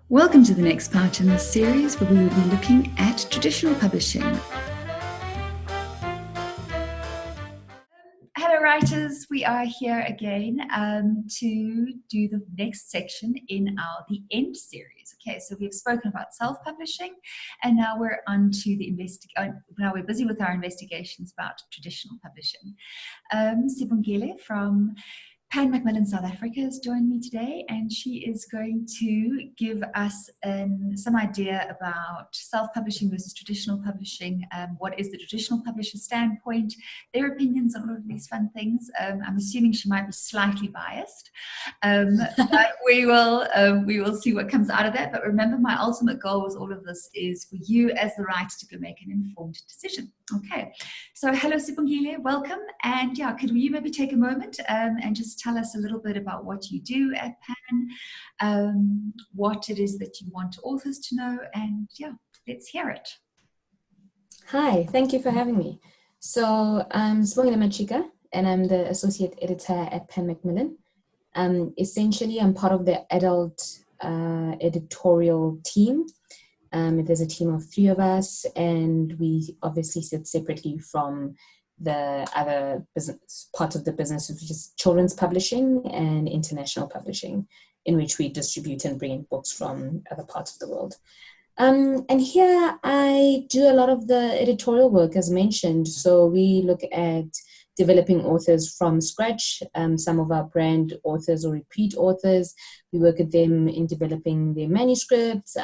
Welcome to the next part in this series where we will be looking at traditional publishing. Hello writers, we are here again to do the next section in the End series. Okay, so we've spoken about self-publishing and now we're on to the now we're busy with our investigations about traditional publishing. Sibongile from Pan Macmillan South Africa has joined me today, and she is going to give us some idea about self-publishing versus traditional publishing. What is the traditional publisher standpoint, their opinions on all of these fun things. I'm assuming she might be slightly biased, but we will see what comes out of that. But remember, my ultimate goal with all of this is for you as the writer to go make an informed decision. Okay, so hello Sibongile, welcome, and yeah, could you maybe take a moment and just tell us a little bit about what you do at Pan, what it is that you want authors to know, and yeah, let's hear it. Hi, thank you for having me. So I'm Sibongile Machika, and I'm the associate editor at Pan Macmillan. Essentially, I'm part of the adult editorial team. There's a team of 3 of us, and we obviously sit separately from the other business parts of the business, which is children's publishing and international publishing, in which we distribute and bring in books from other parts of the world. And here I do a lot of the editorial work, as mentioned. So we look at developing authors from scratch. Some of our brand authors or repeat authors, we work with them in developing their manuscripts.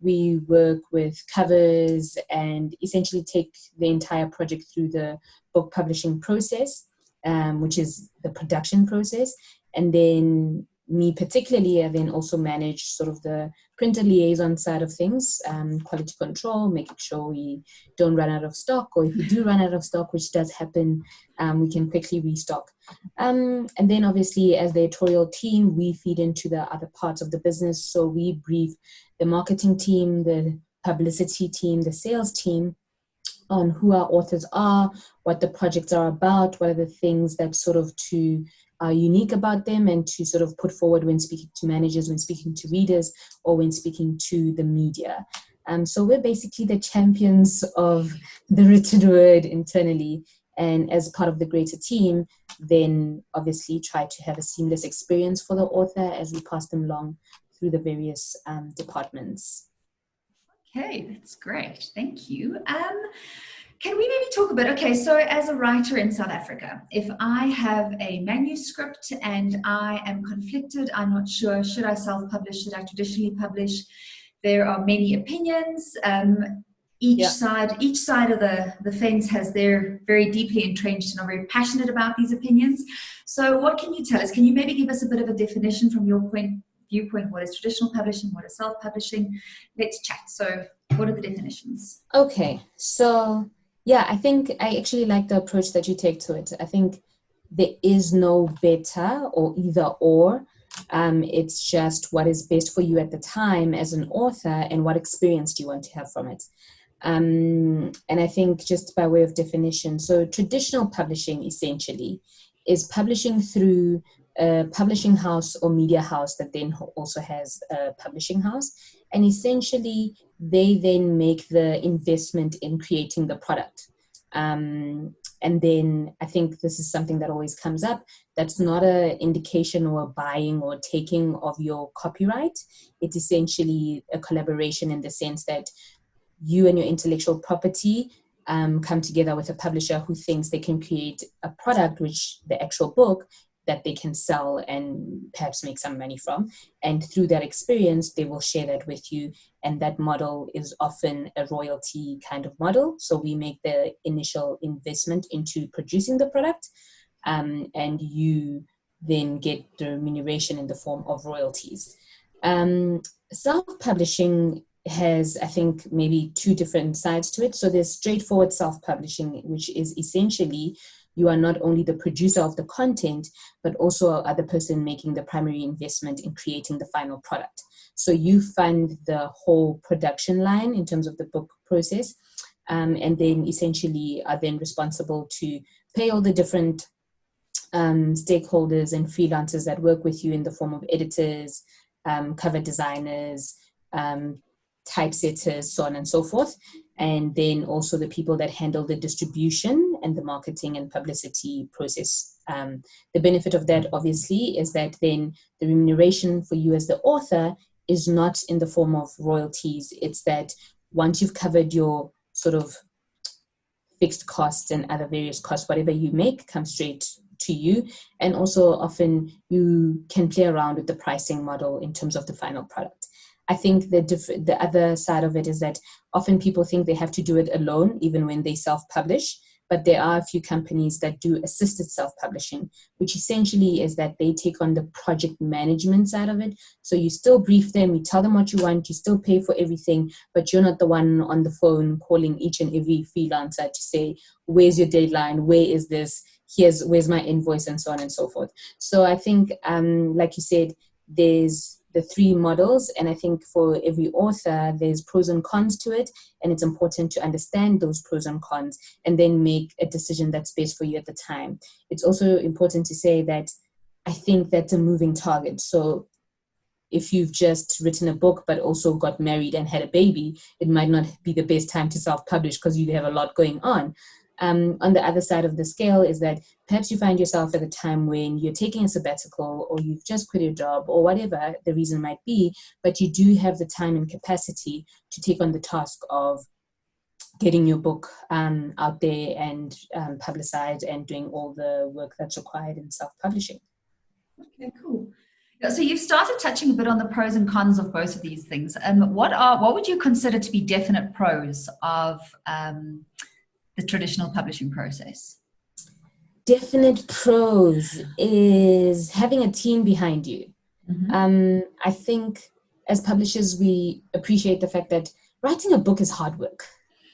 We work with covers and essentially take the entire project through the book publishing process, which is the production process. And then me particularly, I then also manage sort of the printer liaison side of things, quality control, making sure we don't run out of stock, or if we do run out of stock, which does happen, we can quickly restock. And then obviously as the editorial team, we feed into the other parts of the business. So we brief the marketing team, the publicity team, the sales team on who our authors are, what the projects are about, what are the things that sort of are unique about them, and to sort of put forward when speaking to managers, when speaking to readers, or when speaking to the media. So we're basically the champions of the written word internally, and as part of the greater team, then obviously try to have a seamless experience for the author as we pass them along through the various departments. Okay, that's great. Thank you. Can we maybe talk a bit, okay, so as a writer in South Africa, if I have a manuscript and I am conflicted, I'm not sure, should I self-publish, should I traditionally publish? There are many opinions. Each side of the fence has their very deeply entrenched and are very passionate about these opinions. So what can you tell us? Can you maybe give us a bit of a definition from your viewpoint? What is traditional publishing? What is self-publishing? Let's chat. So what are the definitions? Okay, so yeah, I think I actually like the approach that you take to it. I think there is no better or either or. It's just what is best for you at the time as an author and what experience do you want to have from it. And I think just by way of definition, so traditional publishing essentially is publishing through a publishing house or media house that then also has a publishing house. And essentially, they then make the investment in creating the product. And then I think this is something that always comes up. That's not an indication or a buying or taking of your copyright. It's essentially a collaboration in the sense that you and your intellectual property come together with a publisher who thinks they can create a product, which the actual book, that they can sell and perhaps make some money from. And through that experience, they will share that with you. And that model is often a royalty kind of model. So we make the initial investment into producing the product, and you then get the remuneration in the form of royalties. Self-publishing has, I think, maybe 2 different sides to it. So there's straightforward self-publishing, which is essentially you are not only the producer of the content, but also are the person making the primary investment in creating the final product. So you fund the whole production line in terms of the book process, and then essentially are then responsible to pay all the different stakeholders and freelancers that work with you in the form of editors, cover designers, typesetters, so on and so forth. And then also the people that handle the distribution and the marketing and publicity process. The benefit of that, obviously, is that then the remuneration for you as the author is not in the form of royalties. It's that once you've covered your sort of fixed costs and other various costs, whatever you make comes straight to you. And also often you can play around with the pricing model in terms of the final product. I think the other side of it is that often people think they have to do it alone, even when they self-publish. But there are a few companies that do assisted self-publishing, which essentially is that they take on the project management side of it. So you still brief them, you tell them what you want, you still pay for everything, but you're not the one on the phone calling each and every freelancer to say, where's your deadline? Where is this? Where's my invoice? And so on and so forth. So I think, like you said, there's the three models, and I think for every author there's pros and cons to it, and it's important to understand those pros and cons and then make a decision that's best for you at the time. It's also important to say that I think that's a moving target. So if you've just written a book but also got married and had a baby, it might not be the best time to self-publish because you have a lot going on. On the other side of the scale is that perhaps you find yourself at a time when you're taking a sabbatical or you've just quit your job or whatever the reason might be, but you do have the time and capacity to take on the task of getting your book out there and publicized and doing all the work that's required in self-publishing. Okay, cool. So you've started touching a bit on the pros and cons of both of these things. What would you consider to be definite pros of the traditional publishing process? Definite pros is having a team behind you. Mm-hmm. I think as publishers, we appreciate the fact that writing a book is hard work.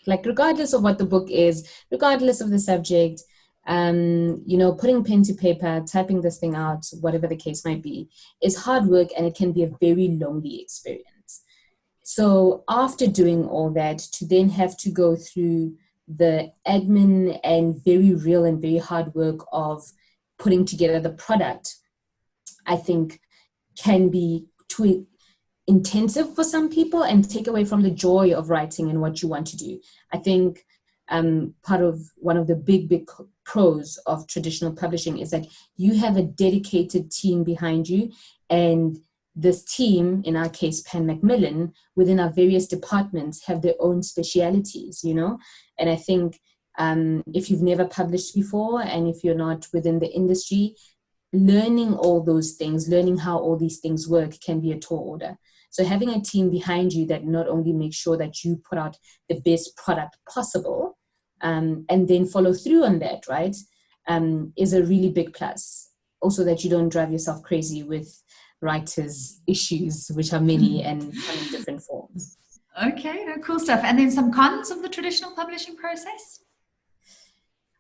Like regardless of what the book is, regardless of the subject, putting pen to paper, typing this thing out, whatever the case might be, is hard work, and it can be a very lonely experience. So after doing all that, to then have to go through the admin and very real and very hard work of putting together the product, I think can be too intensive for some people and take away from the joy of writing and what you want to do. I think one of the big pros of traditional publishing is that you have a dedicated team behind you, and this team, in our case, Pan Macmillan, within our various departments have their own specialities, And I think if you've never published before and if you're not within the industry, learning all those things, learning how all these things work can be a tall order. So having a team behind you that not only makes sure that you put out the best product possible and then follow through on that, right, is a really big plus. Also that you don't drive yourself crazy with writers' issues, which are many and come in different forms. Okay, cool stuff. And then some cons of the traditional publishing process?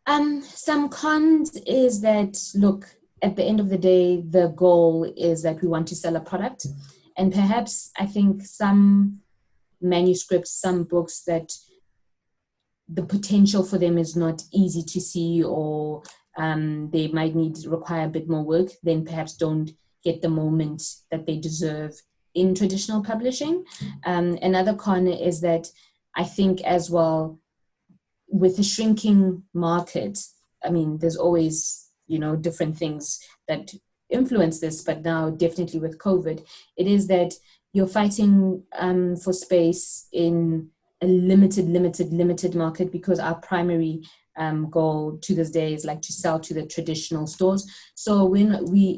Some cons is that, look, at the end of the day, the goal is that we want to sell a product. And perhaps I think some manuscripts, some books that the potential for them is not easy to see, or they might require a bit more work, then perhaps don't get the moment that they deserve in traditional publishing. Another con is that I think as well, with the shrinking market, I mean, there's always, different things that influence this, but now definitely with COVID, it is that you're fighting for space in a limited market, because our primary goal to this day is like to sell to the traditional stores. So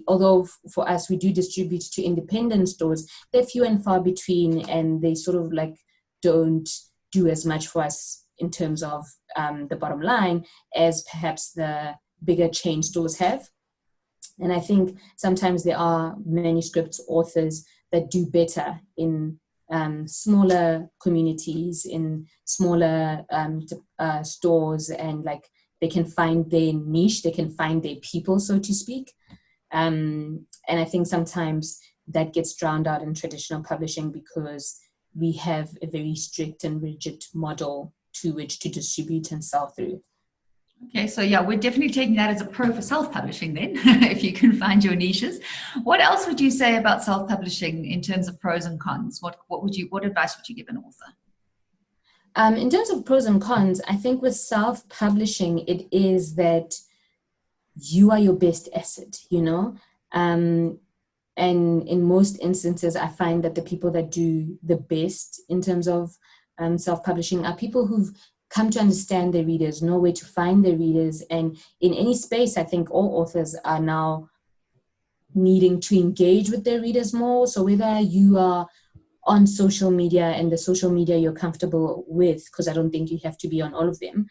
although for us, we do distribute to independent stores, they're few and far between, and they sort of like don't do as much for us in terms of the bottom line as perhaps the bigger chain stores have. And I think sometimes there are manuscript authors that do better in smaller communities, in smaller stores, and like they can find their niche, they can find their people, so to speak. And I think sometimes that gets drowned out in traditional publishing because we have a very strict and rigid model to which to distribute and sell through. Okay, so yeah, we're definitely taking that as a pro for self-publishing then, if you can find your niches. What else would you say about self-publishing in terms of pros and cons? What advice would you give an author? In terms of pros and cons, I think with self-publishing, it is that you are your best asset, you know? And in most instances, I find that the people that do the best in terms of self-publishing are people who've come to understand their readers, know where to find their readers. And in any space, I think all authors are now needing to engage with their readers more. So whether you are on social media and the social media you're comfortable with, because I don't think you have to be on all of them,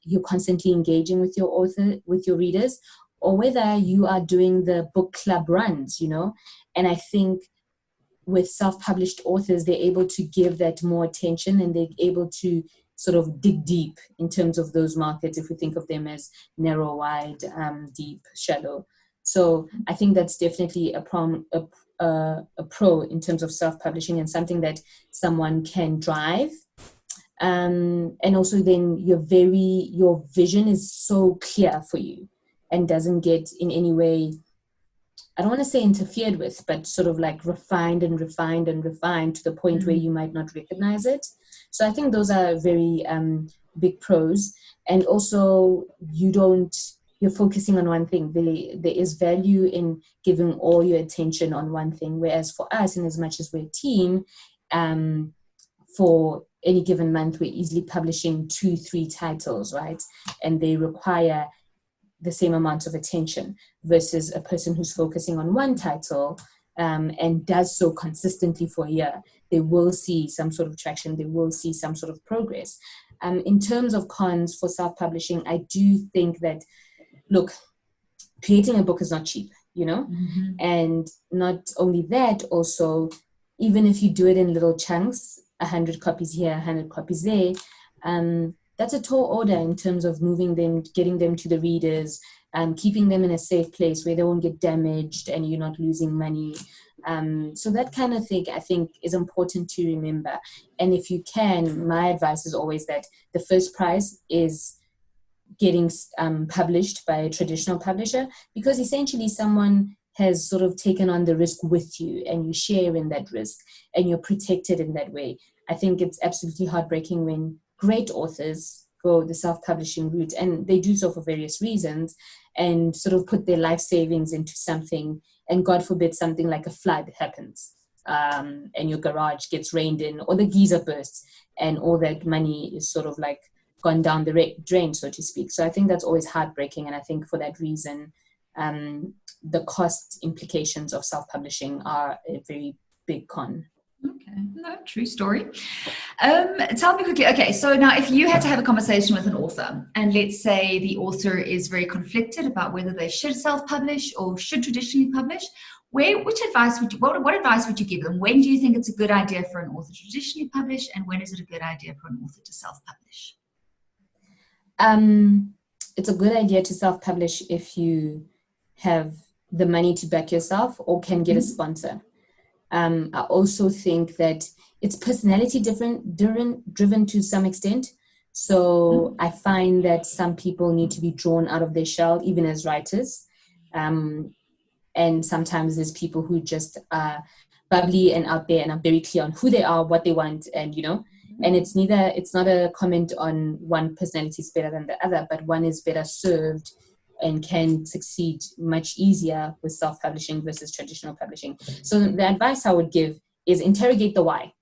you're constantly engaging with your author, with your readers, or whether you are doing the book club runs, you know. And I think with self-published authors, they're able to give that more attention, and they're able to sort of dig deep in terms of those markets, if we think of them as narrow, wide, deep, shallow. So I think that's definitely a pro in terms of self-publishing, and something that someone can drive. And also then your vision is so clear for you and doesn't get in any way, I don't want to say interfered with, but sort of like refined and refined and refined to the point where you might not recognize it. So I think those are very big pros. And also you're focusing on one thing. There is value in giving all your attention on one thing. Whereas for us, in as much as we're a team, for any given month, we're easily publishing 2-3 titles, right? And they require the same amount of attention versus a person who's focusing on one title and does so consistently for a year. They will see some sort of traction. They will see some sort of progress. In terms of cons for self-publishing, I do think that, look, creating a book is not cheap, you know? Mm-hmm. And not only that, also, even if you do it in little chunks, 100 copies here, 100 copies there, that's a tall order in terms of moving them, getting them to the readers, keeping them in a safe place where they won't get damaged and you're not losing money. So that kind of thing, I think, is important to remember. And if you can, my advice is always that the first prize is getting published by a traditional publisher, because essentially someone has sort of taken on the risk with you and you share in that risk and you're protected in that way. I think it's absolutely heartbreaking when great authors go the self-publishing route, and they do so for various reasons, and sort of put their life savings into something, and God forbid something like a flood happens, and your garage gets rained in, or the geyser bursts, and all that money is sort of like gone down the drain, so to speak. So I think that's always heartbreaking, and I think for that reason, the cost implications of self-publishing are a very big con. Okay, no, true story. Tell me quickly, okay, so now if you had to have a conversation with an author, and let's say the author is very conflicted about whether they should self-publish or should traditionally publish, what advice would you give them? When do you think it's a good idea for an author to traditionally publish, and when is it a good idea for an author to self-publish? It's a good idea to self-publish if you have the money to back yourself or can get a sponsor. I also think that it's personality driven to some extent. So I find that some people need to be drawn out of their shell, even as writers. And sometimes there's people who just are bubbly and out there and are very clear on who they are, what they want, and, you know, and it's not a comment on one personality is better than the other, but one is better served and can succeed much easier with self-publishing versus traditional publishing. So the advice I would give is interrogate the why.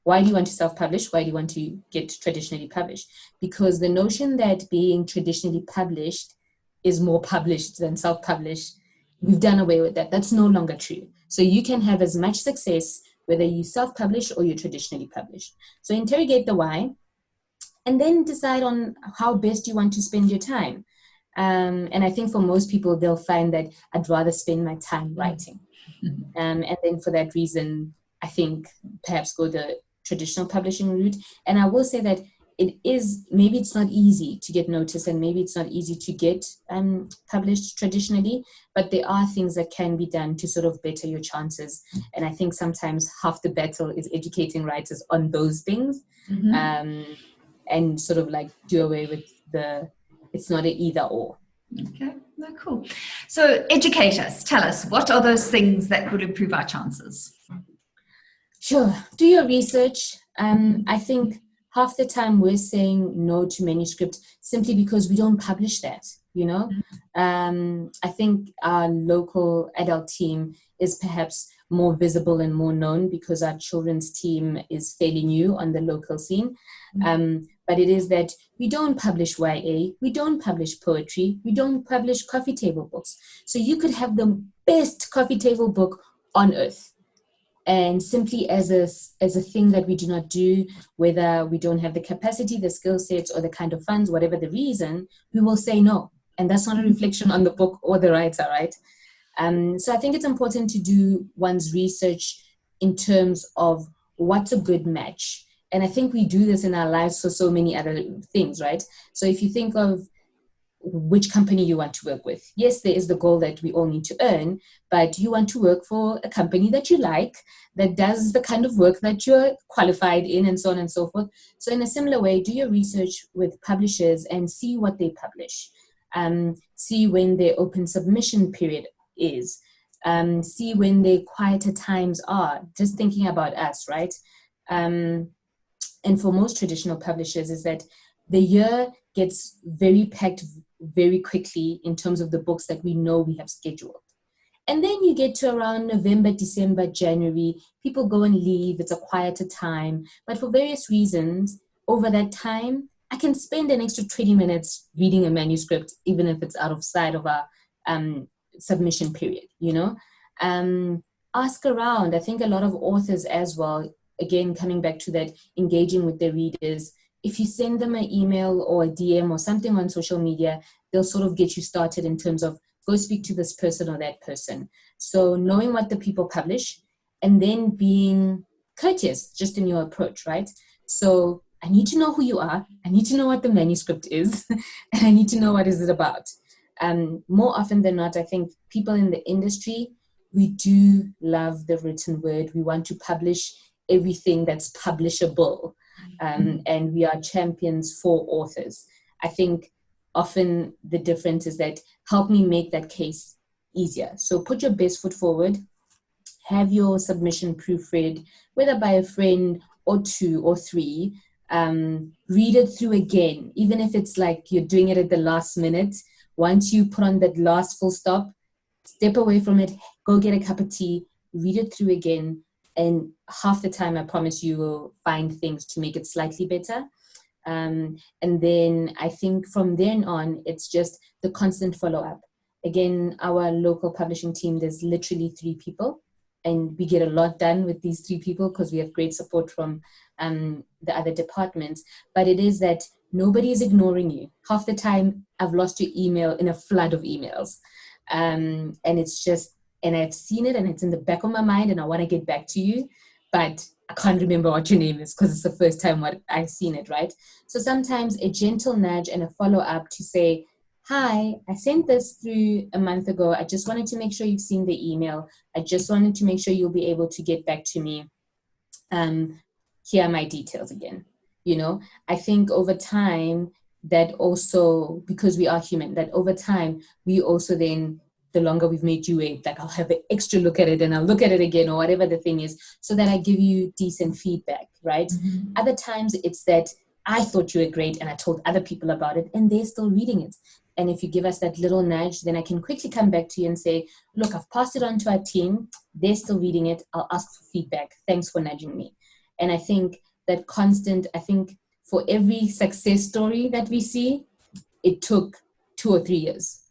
Why do you want to self-publish? Why do you want to get traditionally published? Because the notion that being traditionally published is more published than self-published, we've done away with that. That's no longer true. So you can have as much success whether you self-publish or you traditionally publish. So interrogate the why, and then decide on how best you want to spend your time. And I think for most people, they'll find that I'd rather spend my time writing. And then for that reason, I think perhaps go the traditional publishing route. And I will say that maybe it's not easy to get noticed, and maybe it's not easy to get published traditionally, but there are things that can be done to sort of better your chances. And I think sometimes half the battle is educating writers on those things, and sort of like do away with the it's not an either or. Okay, no, cool. So educate us, tell us, what are those things that would improve our chances? Sure, do your research. I think half the time we're saying no to manuscript simply because we don't publish that, you know. I think our local adult team is perhaps more visible and more known because our children's team is fairly new on the local scene. But it is that we don't publish YA, we don't publish poetry, we don't publish coffee table books. So you could have the best coffee table book on earth. And simply as a thing that we do not do, whether we don't have the capacity, the skill sets, or the kind of funds, whatever the reason, we will say no. And that's not a reflection on the book or the writer, right? So I think it's important to do one's research in terms of what's a good match. And I think we do this in our lives for so many other things, right? So if you think of which company you want to work with. Yes, there is the goal that we all need to earn, but you want to work for a company that you like, that does the kind of work that you're qualified in, and so on and so forth. So in a similar way, do your research with publishers and see what they publish. See when their open submission period is. See when their quieter times are. Just thinking about us, right? And for most traditional publishers is that the year gets very packed very quickly in terms of the books that we know we have scheduled. And then you get to around November, December, January, people go and leave, it's a quieter time. But for various reasons, over that time, I can spend an extra 20 minutes reading a manuscript, even if it's out of sight of our submission period, you know. Ask around. I think a lot of authors as well, again, coming back to that, engaging with their readers, if you send them an email or a DM or something on social media, they'll sort of get you started in terms of go speak to this person or that person. So knowing what the people publish and then being courteous just in your approach, right? So I need to know who you are. I need to know what the manuscript is and I need to know what is it about. More often than not, I think people in the industry, we do love the written word. We want to publish everything that's publishable. And we are champions for authors. I think often the difference is that help me make that case easier. So put your best foot forward, have your submission proofread, whether by a friend or two or three, read it through again, even if it's like you're doing it at the last minute. Once you put on that last full stop, step away from it, go get a cup of tea, read it through again, and half the time, I promise you will find things to make it slightly better. And then I think from then on, it's just the constant follow-up. Again, our local publishing team, there's literally 3 people, and we get a lot done with these 3 people because we have great support from the other departments. But it is that nobody is ignoring you. Half the time, I've lost your email in a flood of emails. And it's just, and I've seen it and it's in the back of my mind and I want to get back to you, but I can't remember what your name is because it's the first time I've seen it, right? So sometimes a gentle nudge and a follow-up to say, hi, I sent this through a month ago. I just wanted to make sure you've seen the email. I just wanted to make sure you'll be able to get back to me. Here are my details again. You know, I think over time that also, because we are human, that over time we also then, the longer we've made you wait, like I'll have an extra look at it and I'll look at it again or whatever the thing is, so that I give you decent feedback, right? Mm-hmm. Other times it's that I thought you were great and I told other people about it and they're still reading it. And if you give us that little nudge, then I can quickly come back to you and say, look, I've passed it on to our team. They're still reading it. I'll ask for feedback. Thanks for nudging me. And I think that constant, I think for every success story that we see, it took 2 or 3 years.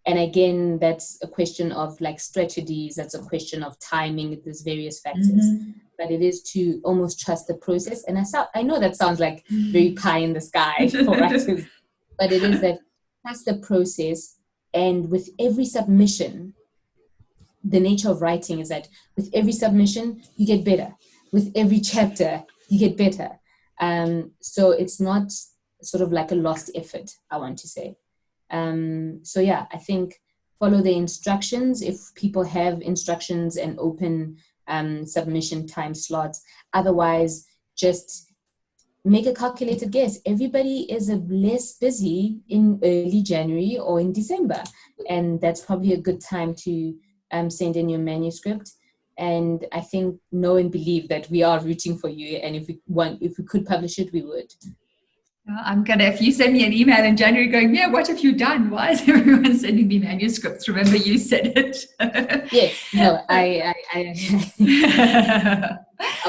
And again, that's a question of like strategies. That's a question of timing. There's various factors. Mm-hmm. But it is to almost trust the process. And I know that sounds like very pie in the sky for writers, but it is that trust the process. And with every submission, the nature of writing is that with every submission, you get better. With every chapter, you get better. So it's not sort of like a lost effort, I want to say. So yeah, I think follow the instructions if people have instructions and open submission time slots. Otherwise, just make a calculated guess. Everybody is less busy in early January or in December, and that's probably a good time to send in your manuscript. And I think, know and believe that we are rooting for you, and if we could publish it, we would. If you send me an email in January going, yeah, what have you done? Why is everyone sending me manuscripts? Remember, you said it. Yes, no, I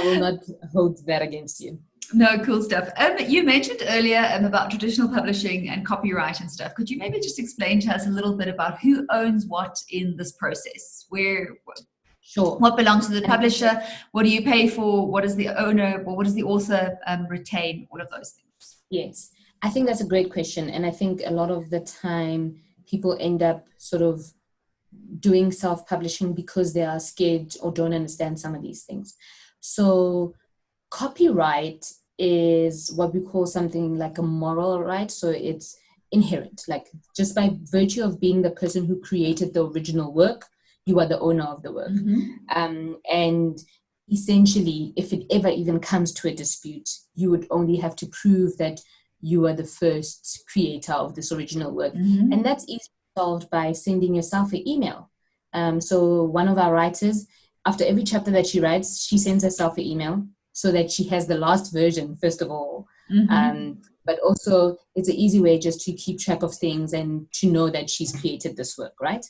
will not hold that against you. No, cool stuff. You mentioned earlier about traditional publishing and copyright and stuff. Could you maybe just explain to us a little bit about who owns what in this process? Sure. What belongs to the publisher? What do you pay for? What does the owner, or what does the author retain? All of those things. Yes, I think that's a great question. And I think a lot of the time people end up sort of doing self-publishing because they are scared or don't understand some of these things. So copyright is what we call something like a moral right. So it's inherent, like just by virtue of being the person who created the original work, you are the owner of the work. And essentially, if it ever even comes to a dispute, you would only have to prove that you are the first creator of this original work. And that's easily solved by sending yourself an email. So one of our writers, after every chapter that she writes, she sends herself an email so that she has the last version, first of all. But also, it's an easy way just to keep track of things and to know that she's created this work, right?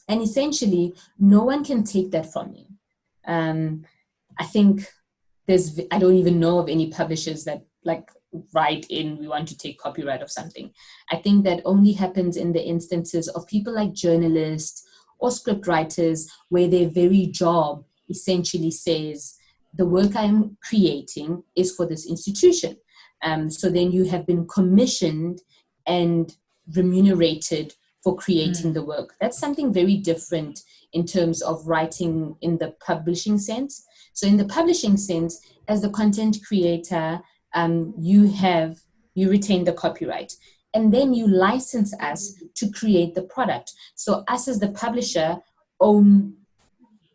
And essentially, no one can take that from you. I think I don't even know of any publishers that write in, we want to take copyright of something. I think that only happens in the instances of people like journalists or script writers, where their very job essentially says, the work I'm creating is for this institution. So then you have been commissioned and remunerated for creating the work. That's something very different in terms of writing in the publishing sense. So in the publishing sense, as the content creator, you retain the copyright, and then you license us to create the product. So us as the publisher own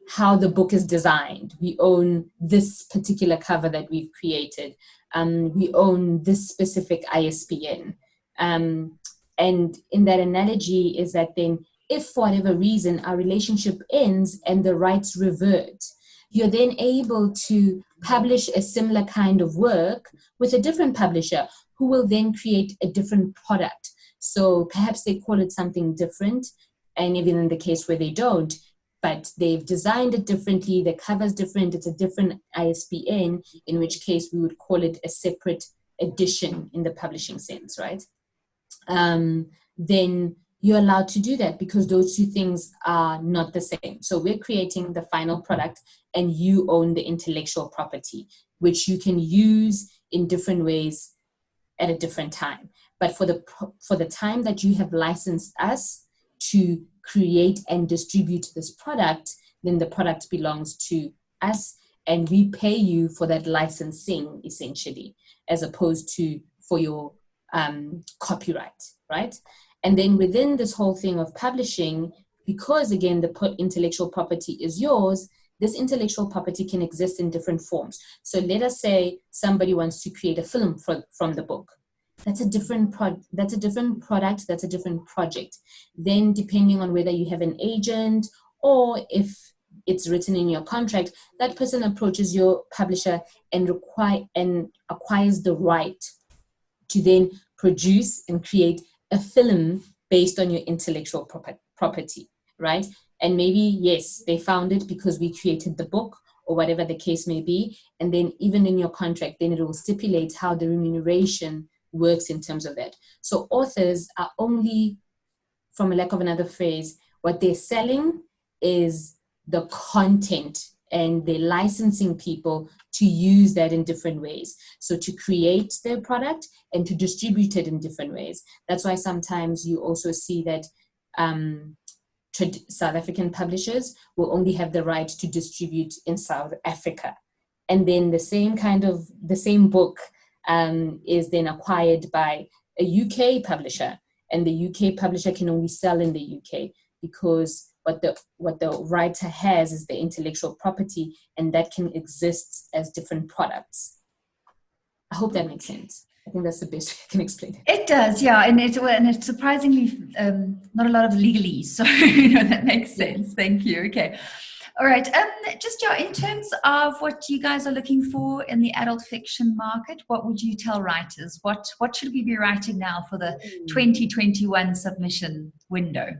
how the book is designed. We own this particular cover that we've created. We own this specific ISBN. And in that analogy is that then, if for whatever reason our relationship ends and the rights revert, you're then able to publish a similar kind of work with a different publisher who will then create a different product. So perhaps they call it something different, and even in the case where they don't, but they've designed it differently, the cover's different, it's a different ISBN, in which case we would call it a separate edition in the publishing sense, right? Then you're allowed to do that because those two things are not the same. So we're creating the final product and you own the intellectual property, which you can use in different ways at a different time. But for the time that you have licensed us to create and distribute this product, then the product belongs to us and we pay you for that licensing essentially, as opposed to for your copyright, right? And then within this whole thing of publishing, because again, the intellectual property is yours, this intellectual property can exist in different forms. So let us say somebody wants to create a film from the book. That's a different product, that's a different project. Then depending on whether you have an agent or if it's written in your contract, that person approaches your publisher and acquires the right to then produce and create a film based on your intellectual property, right? And maybe, yes, they found it because we created the book or whatever the case may be. And then even in your contract, then it will stipulate how the remuneration works in terms of that. So authors are only, from a lack of another phrase, what they're selling is the content, and they're licensing people to use that in different ways. So to create their product and to distribute it in different ways. That's why sometimes you also see that South African publishers will only have the right to distribute in South Africa. And then the same book is then acquired by a UK publisher, and the UK publisher can only sell in the UK because what the writer has is the intellectual property, and that can exist as different products. I hope that makes sense. I think that's the best way I can explain it. It does, yeah, and it's surprisingly not a lot of legalese, so that makes sense. Thank you. Okay, all right. Just in terms of what you guys are looking for in the adult fiction market, what would you tell writers? What should we be writing now for the 2021 submission window?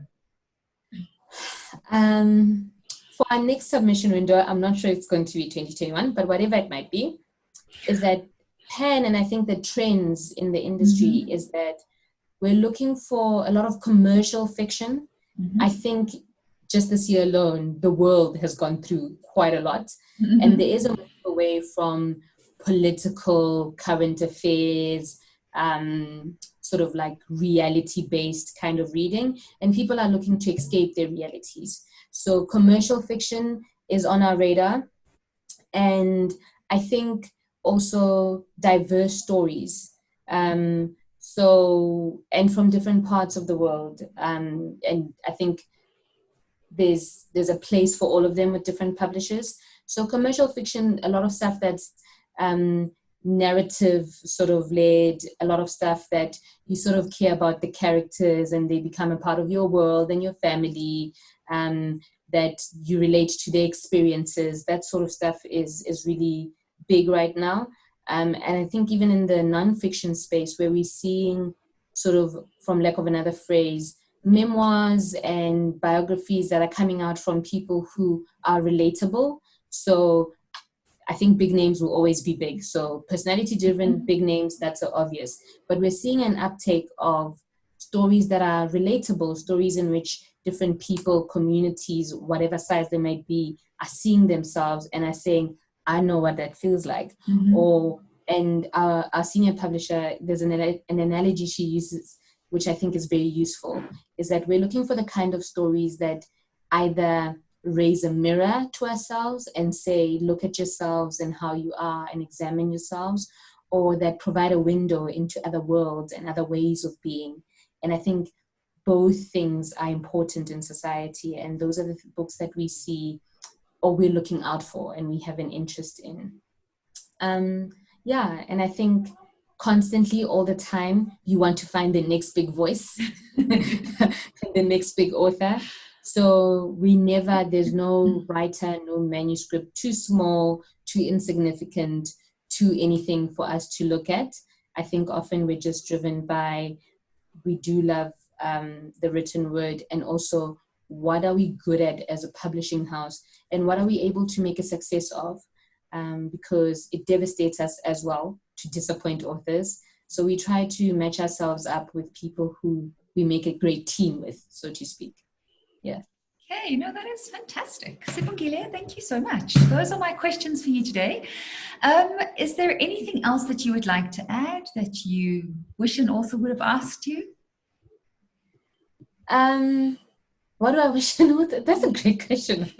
For our next submission window, I'm not sure it's going to be 2021, but whatever it might be, is that Pan, and I think the trends in the industry is that we're looking for a lot of commercial fiction. I think just this year alone, the world has gone through quite a lot. And there is a move away from political current affairs, sort of like reality-based kind of reading. And people are looking to escape their realities. So commercial fiction is on our radar. And I think also diverse stories. So, and from different parts of the world. And I think there's a place for all of them with different publishers. So commercial fiction, a lot of stuff that's narrative sort of led, a lot of stuff that you sort of care about the characters and they become a part of your world and your family, that you relate to their experiences. That sort of stuff is really big right now. And I think even in the nonfiction space where we're seeing sort of, from lack of another phrase, memoirs and biographies that are coming out from people who are relatable. So I think big names will always be big. So personality-driven, big names, that's so obvious. But we're seeing an uptake of stories that are relatable, stories in which different people, communities, whatever size they might be, are seeing themselves and are saying, I know what that feels like. And our senior publisher, there's an analogy she uses, which I think is very useful, is that we're looking for the kind of stories that either raise a mirror to ourselves and say, look at yourselves and how you are and examine yourselves, or that provide a window into other worlds and other ways of being. And I think both things are important in society, and those are the books that we see or we're looking out for and we have an interest in. And I think constantly, all the time, you want to find the next big voice, the next big author. So there's no writer, no manuscript too small, too insignificant, too anything for us to look at. I think often we're just driven by, we do love the written word, and also what are we good at as a publishing house and what are we able to make a success of, because it devastates us as well to disappoint authors. So we try to match ourselves up with people who we make a great team with, so to speak. Yeah. Okay, that is fantastic. Sipongile, thank you so much. Those are my questions for you today. Is there anything else that you would like to add that you wish an author would have asked you? What do I wish an author? That's a great question.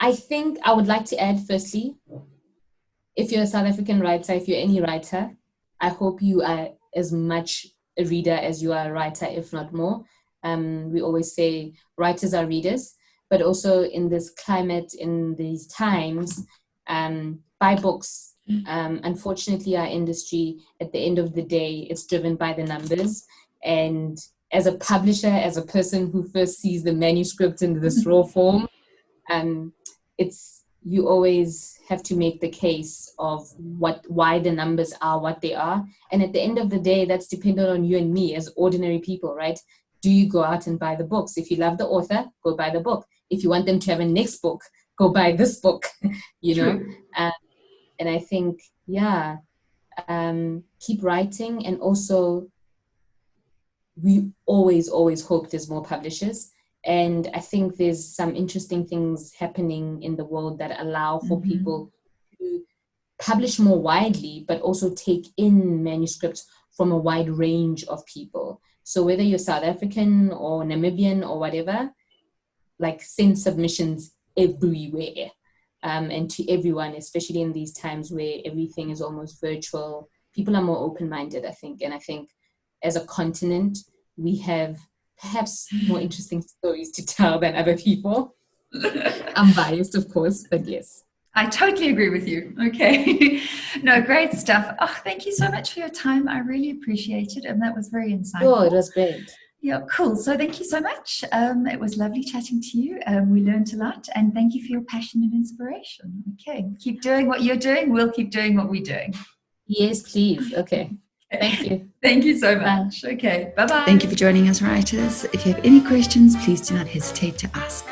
I think I would like to add, firstly, if you're a South African writer, if you're any writer, I hope you are as much a reader as you are a writer, if not more. We always say writers are readers, but also in this climate, in these times, buy books. Unfortunately, our industry, at the end of the day, it's driven by the numbers. And as a publisher, as a person who first sees the manuscript in this raw form, you always have to make the case of why the numbers are what they are. And at the end of the day, that's dependent on you and me as ordinary people, right? Do you go out and buy the books? If you love the author, go buy the book. If you want them to have a next book, go buy this book, know? And I think, keep writing. And also, we always hope there's more publishers. And I think there's some interesting things happening in the world that allow for people to publish more widely, but also take in manuscripts from a wide range of people. So whether you're South African or Namibian or whatever, like, send submissions everywhere, and to everyone, especially in these times where everything is almost virtual. People are more open-minded, I think. And I think as a continent, we have perhaps more interesting stories to tell than other people. I'm biased, of course, but yes. I totally agree with you. Okay. No, great stuff. Oh, thank you so much for your time. I really appreciate it. And that was very insightful. Oh, it was great. Yeah, cool. So thank you so much. It was lovely chatting to you. We learned a lot, and thank you for your passion and inspiration. Okay. Keep doing what you're doing. We'll keep doing what we're doing. Yes, please. Okay. Thank you. Thank you so much. Okay. Bye-bye. Thank you for joining us, writers. If you have any questions, please do not hesitate to ask.